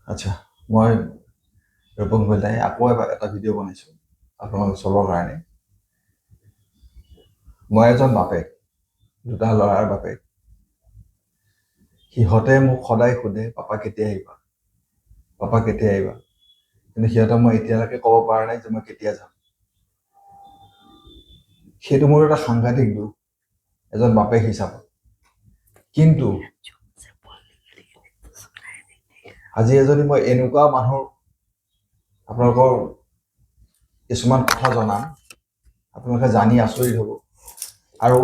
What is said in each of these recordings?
আচ্ছা, মই ৰূপম কলিতাই আকৌ এটা ভিডিঅ' বনাইছোঁ আপোনালোক চবৰ কাৰণে। মই এজন বাপেক, দুটা ল'ৰাৰ বাপেক। সিহঁতে মোক সদায় সোধে, পাপা কেতিয়া আহিবা, পাপা কেতিয়া আহিবা। কিন্তু সিহঁতক মই এতিয়ালৈকে ক'ব পৰা নাই যে মই কেতিয়া যাম। সেইটো মোৰ এটা সাংঘাতিক দুখ এজন বাপেক হিচাপত। কিন্তু আজি এজনী মই এনেকুৱা মানুহ আপোনালোকৰ কিছুমান কথা জনাম, আপোনালোকে জানি আচৰিত হ'ব। আৰু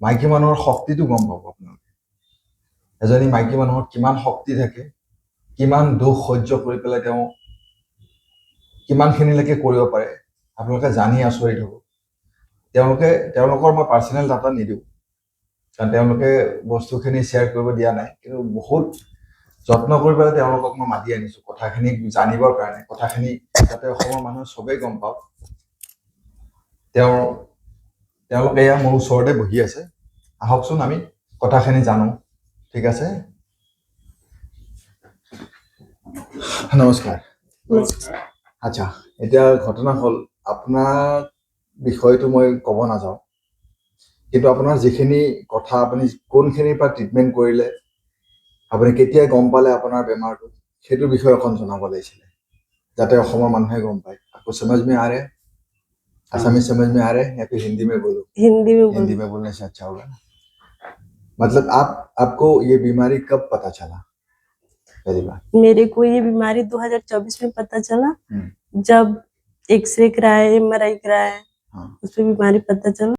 মাইকী মানুহৰ শক্তিটো গম পাব আপোনালোকে। এজনী মাইকী মানুহৰ কিমান শক্তি থাকে, কিমান দুখ সহ্য কৰি পেলাই তেওঁ কিমানখিনিলৈকে কৰিব পাৰে, আপোনালোকে জানি আচৰিত হ'ব। তেওঁলোকৰ মই পাৰ্চনেল ডাটা নিদিওঁ, কাৰণ তেওঁলোকে বস্তুখিনি শ্বেয়াৰ কৰিব দিয়া নাই। কিন্তু বহুত যত্ন কৰি পেলাই তেওঁলোকক মই মাতি আনিছোঁ কথাখিনি জানিবৰ কাৰণে, কথাখিনি যাতে অসমৰ মানুহে চবেই গম পাওক। তেওঁলোকে এয়া মোৰ ওচৰতে বহি আছে, আহকচোন আমি কথাখিনি জানো, ঠিক আছে? নমস্কাৰ। আচ্ছা, এতিয়া ঘটনা হ'ল, আপোনাৰ বিষয়টো মই ক'ব নাযাওঁ, কিন্তু আপোনাৰ যিখিনি কথা, আপুনি কোনখিনিৰ পৰা ট্ৰিটমেণ্ট কৰিলে, আপুনি কেতিয়া গম পালে আপোনাৰ বেমাৰটো, সেইটোৰ বিষয়ে অকণ জনাব লাগিছিলে, যাতে অসমৰ মানুহে গম পায়। আকৌ समझ में आ रहा है? असमी समझ में आ रहा है या फिर हिंदी में बोलो? हिंदी में बोलने से अच्छा होगा ना। मतलब आपको ये बीमारी कब पता चला पहली बार? मेरे को ये बीमारी 2024 में पता चला, जब एक्सरे कराए, MRI कराए, हाँ। उसमें बीमारी पता चला।